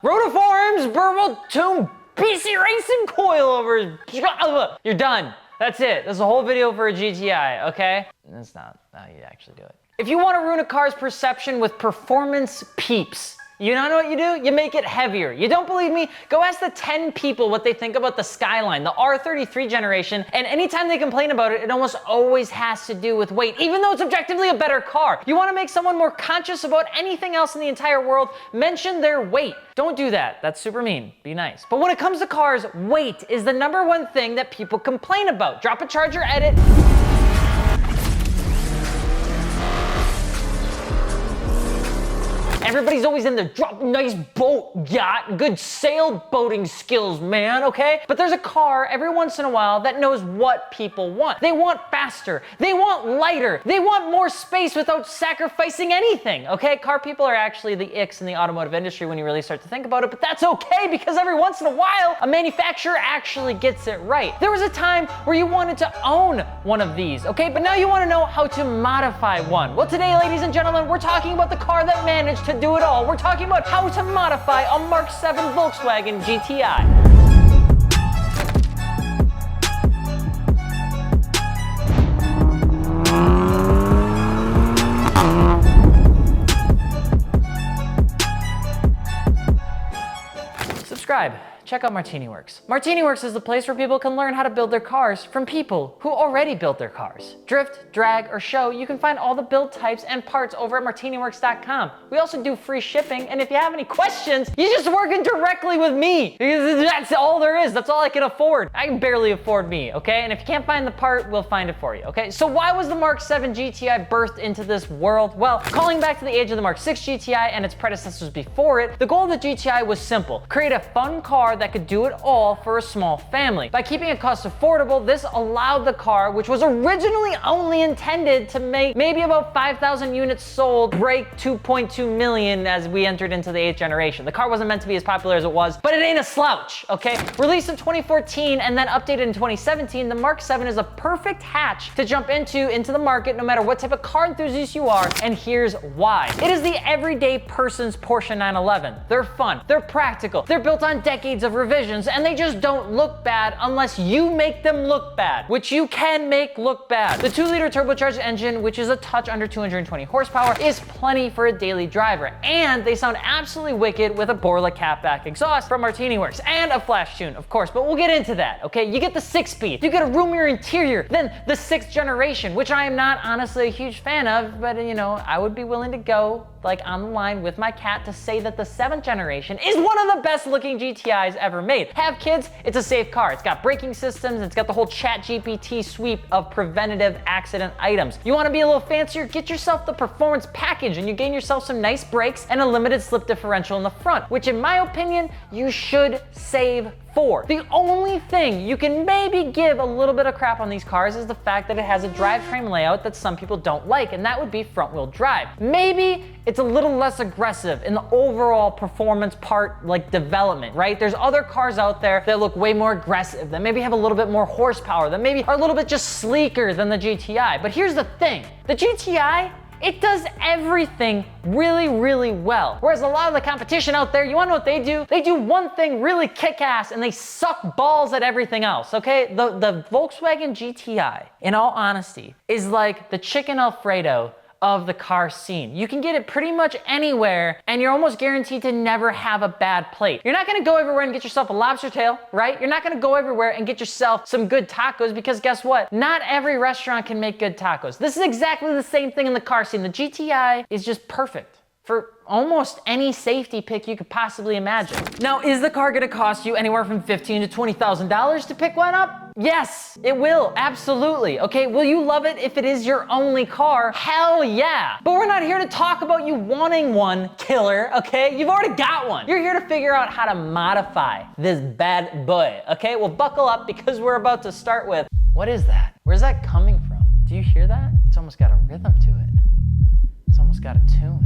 Rotiform's Burble Tomb BC Racing coilovers. You're done. That's it. That's the whole video for a GTI, okay? That's not how you actually do it. If you want to ruin a car's perception with performance peeps, you know what you do? You make it heavier. You don't believe me? Go ask the 10 people what they think about the Skyline, the R33 generation, and anytime they complain about it, it almost always has to do with weight, even though it's objectively a better car. You want to make someone more conscious about anything else in the entire world, mention their weight. Don't do that. That's super mean. Be nice. But when it comes to cars, weight is the #1 thing that people complain about. Drop a charger edit. Everybody's always in there, drop nice boat, yacht, good sailboating skills, man, okay? But there's a car every once in a while that knows what people want. They want faster, they want lighter, they want more space without sacrificing anything, okay? Car people are actually the icks in the automotive industry when you really start to think about it, but that's okay because every once in a while, a manufacturer actually gets it right. There was a time where you wanted to own one of these, okay? But now you wanna know how to modify one. Well, today, ladies and gentlemen, we're talking about the car that managed to do it all. We're talking about how to modify a Mk7 Volkswagen GTI. Subscribe. Check out Martini Works. Martini Works is the place where people can learn how to build their cars from people who already built their cars. Drift, drag, or show, you can find all the build types and parts over at martiniworks.com. We also do free shipping, and if you have any questions, you're just working directly with me. Because that's all there is. That's all I can afford. I can barely afford me, okay? And if you can't find the part, we'll find it for you, okay? So why was the Mk7 GTI birthed into this world? Well, calling back to the age of the Mk6 GTI and its predecessors before it, the goal of the GTI was simple. Create a fun car that could do it all for a small family. By keeping it cost affordable, this allowed the car, which was originally only intended to make maybe about 5,000 units sold, break 2.2 million as we entered into the 8th generation. The car wasn't meant to be as popular as it was, but it ain't a slouch, okay? Released in 2014 and then updated in 2017, the Mk7 is a perfect hatch to jump into the market no matter what type of car enthusiast you are, and here's why. It is the everyday person's Porsche 911. They're fun, they're practical, they're built on decades of revisions, and they just don't look bad unless you make them look bad, which you can make look bad. The 2-liter turbocharged engine, which is a touch under 220 horsepower, is plenty for a daily driver, and they sound absolutely wicked with a Borla catback exhaust from Martini Works, and a flash tune, of course, but we'll get into that, okay? You get the 6-speed, you get a roomier interior than the 6th generation, which I am not honestly a huge fan of, but you know, I would be willing to go like on the line with my cat to say that the 7th generation is one of the best looking GTIs ever made. Have kids, it's a safe car. It's got braking systems, it's got the whole ChatGPT suite of preventative accident items. You wanna be a little fancier? Get yourself the performance package and you gain yourself some nice brakes and a limited slip differential in the front, which in my opinion, you should save for. The only thing you can maybe give a little bit of crap on these cars is the fact that it has a drivetrain layout that some people don't like, and that would be front wheel drive. Maybe it's a little less aggressive in the overall performance part, like development, right? There's other cars out there that look way more aggressive, that maybe have a little bit more horsepower, that maybe are a little bit just sleeker than the GTI. But here's the thing, the GTI, it does everything really, really well. Whereas a lot of the competition out there, you wanna know what they do? They do one thing really kick-ass and they suck balls at everything else, okay? The Volkswagen GTI, in all honesty, is like the chicken Alfredo of the car scene. You can get it pretty much anywhere and you're almost guaranteed to never have a bad plate. You're not gonna go everywhere and get yourself a lobster tail, right? You're not gonna go everywhere and get yourself some good tacos because guess what? Not every restaurant can make good tacos. This is exactly the same thing in the car scene. The GTI is just perfect for almost any safety pick you could possibly imagine. Now, is the car gonna cost you anywhere from $15,000 to $20,000 to pick one up? Yes, it will, absolutely, okay? Will you love it if it is your only car? Hell yeah. But we're not here to talk about you wanting one, killer, okay? You've already got one. You're here to figure out how to modify this bad boy, okay? Well, buckle up because we're about to start with, what is that? Where's that coming from? Do you hear that? It's almost got a rhythm to it. It's almost got a tune.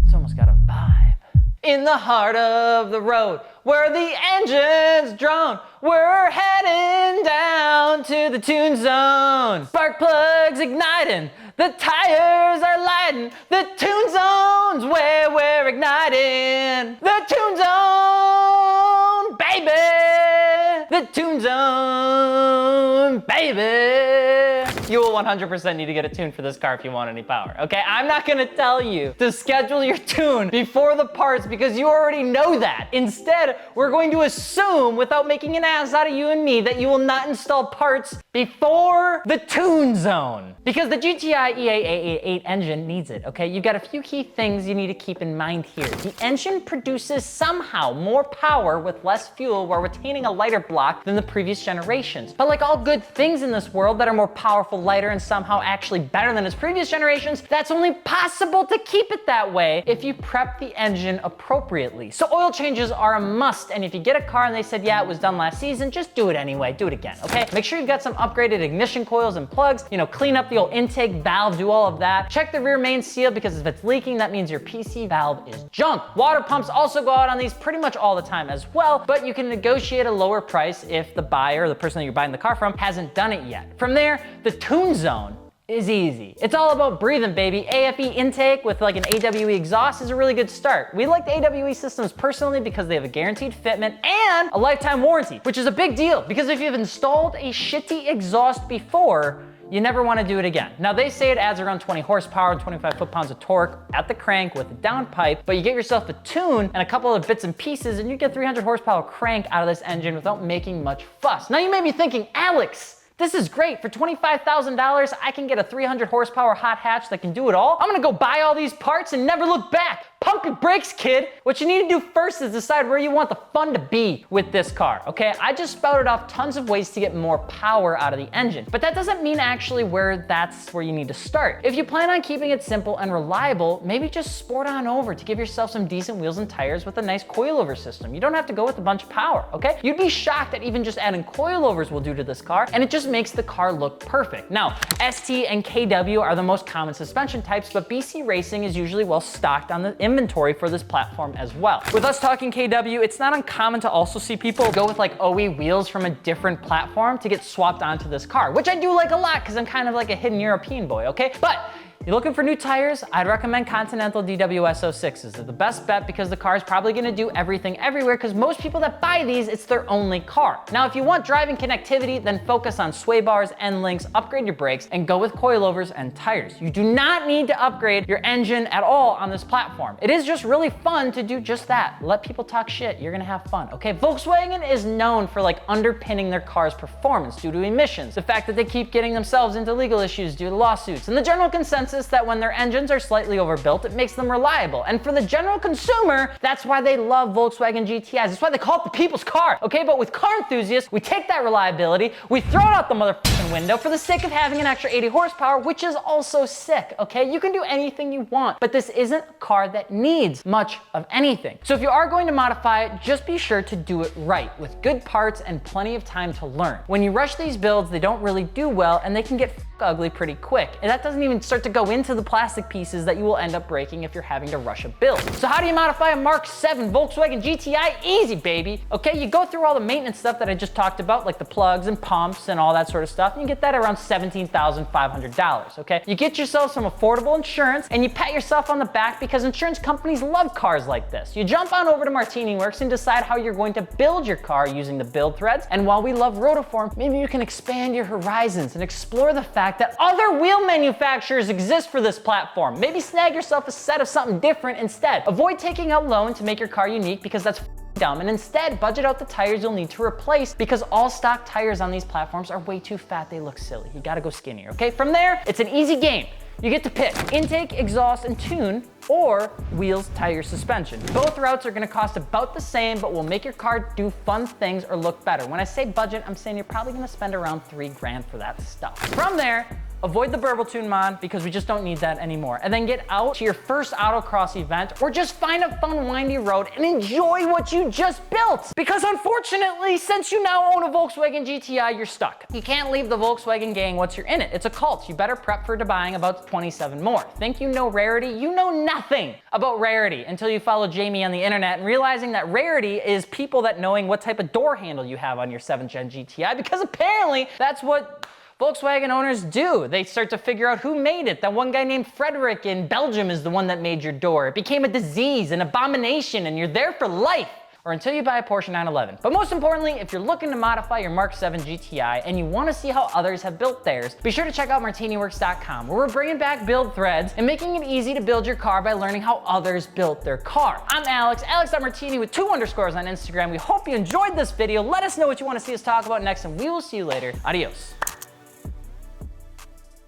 It's almost got a vibe. In the heart of the road, where the engine's drone, we're heading down to the tune zone. Spark plugs igniting, The tires are lighting, the tune zone's where we're igniting. The tune zone, baby. The tune zone, baby. You will 100% need to get a tune for this car if you want any power, okay? I'm not gonna tell you to schedule your tune before the parts because you already know that. Instead, we're going to assume, without making an ass out of you and me, that you will not install parts before the tune zone. Because the GTI EA888 engine needs it, okay? You've got a few key things you need to keep in mind here. The engine produces somehow more power with less fuel while retaining a lighter block than the previous generations. But like all good things in this world that are more powerful, lighter, and somehow actually better than its previous generations, that's only possible to keep it that way if you prep the engine appropriately. So oil changes are a must, and if you get a car and they said, yeah, it was done last season, just do it anyway, do it again, okay? Make sure you've got some upgraded ignition coils and plugs, clean up the old intake valve, do all of that. Check the rear main seal because if it's leaking, that means your PC valve is junk. Water pumps also go out on these pretty much all the time as well, but you can negotiate a lower price if the buyer, the person that you're buying the car from, hasn't done it yet. From there, the tune zone is easy. It's all about breathing, baby. AFE intake with like an AWE exhaust is a really good start. We like the AWE systems personally because they have a guaranteed fitment and a lifetime warranty, which is a big deal because if you've installed a shitty exhaust before, you never want to do it again. Now they say it adds around 20 horsepower and 25 foot-pounds of torque at the crank with a downpipe, but you get yourself a tune and a couple of bits and pieces and you get 300 horsepower crank out of this engine without making much fuss. Now you may be thinking, Alex, this is great. For $25,000, I can get a 300 horsepower hot hatch that can do it all. I'm gonna go buy all these parts and never look back. Pump your brakes, kid. What you need to do first is decide where you want the fun to be with this car, okay? I just spouted off tons of ways to get more power out of the engine, but that doesn't mean actually that's where you need to start. If you plan on keeping it simple and reliable, maybe just sport on over to give yourself some decent wheels and tires with a nice coilover system. You don't have to go with a bunch of power, okay? You'd be shocked at even just adding coilovers will do to this car, and it just makes the car look perfect. Now, ST and KW are the most common suspension types, but BC Racing is usually well stocked on the inventory for this platform as well. With us talking KW, it's not uncommon to also see people go with like OE wheels from a different platform to get swapped onto this car, which I do like a lot because I'm kind of like a hidden European boy, okay? But you're looking for new tires, I'd recommend Continental DWS 06s. They're the best bet because the car is probably gonna do everything everywhere because most people that buy these, it's their only car. Now, if you want driving connectivity, then focus on sway bars, end links, upgrade your brakes, and go with coilovers and tires. You do not need to upgrade your engine at all on this platform. It is just really fun to do just that. Let people talk shit, you're gonna have fun, okay? Volkswagen is known for like underpinning their car's performance due to emissions, the fact that they keep getting themselves into legal issues due to lawsuits, and the general consensus that when their engines are slightly overbuilt, it makes them reliable. And for the general consumer, that's why they love Volkswagen GTIs. That's why they call it the people's car, okay? But with car enthusiasts, we take that reliability, we throw it out the motherfucking window for the sake of having an extra 80 horsepower, which is also sick, okay? You can do anything you want, but this isn't a car that needs much of anything. So if you are going to modify it, just be sure to do it right, with good parts and plenty of time to learn. When you rush these builds, they don't really do well, and they can get ugly pretty quick. And that doesn't even start to go into the plastic pieces that you will end up breaking if you're having to rush a build. So how do you modify a Mk7 Volkswagen GTI? Easy, baby. Okay, you go through all the maintenance stuff that I just talked about, like the plugs and pumps and all that sort of stuff, and you get that around $17,500, okay? You get yourself some affordable insurance, and you pat yourself on the back because insurance companies love cars like this. You jump on over to Martini Works and decide how you're going to build your car using the build threads, and while we love Rotiform, maybe you can expand your horizons and explore the fact that other wheel manufacturers exist for this platform. Maybe snag yourself a set of something different instead. Avoid taking out loan to make your car unique because that's dumb, and instead budget out the tires you'll need to replace because all stock tires on these platforms are way too fat. They look silly. You gotta go skinnier, okay? From there, it's an easy game. You get to pick intake, exhaust, and tune, or wheels, tire, suspension. Both routes are gonna cost about the same, but will make your car do fun things or look better. When I say budget, I'm saying you're probably gonna spend around $3 grand for that stuff. From there, avoid the burble tune mod because we just don't need that anymore. And then get out to your first autocross event or just find a fun windy road and enjoy what you just built. Because unfortunately, since you now own a Volkswagen GTI, you're stuck. You can't leave the Volkswagen gang once you're in it. It's a cult. You better prep for buying about 27 more. Think you know rarity? You know nothing about rarity until you follow Jamie on the internet and realizing that rarity is people that knowing what type of door handle you have on your 7th gen GTI, because apparently that's what Volkswagen owners do. They start to figure out who made it. That one guy named Frederick in Belgium is the one that made your door. It became a disease, an abomination, and you're there for life. Or until you buy a Porsche 911. But most importantly, if you're looking to modify your Mk7 GTI and you want to see how others have built theirs, be sure to check out MartiniWorks.com, where we're bringing back build threads and making it easy to build your car by learning how others built their car. I'm Alex, Alex.Martini with 2 underscores on Instagram. We hope you enjoyed this video. Let us know what you want to see us talk about next, and we will see you later. Adios.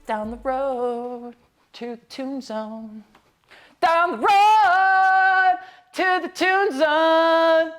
Down the road to the tune zone. Down the road to the tune zone.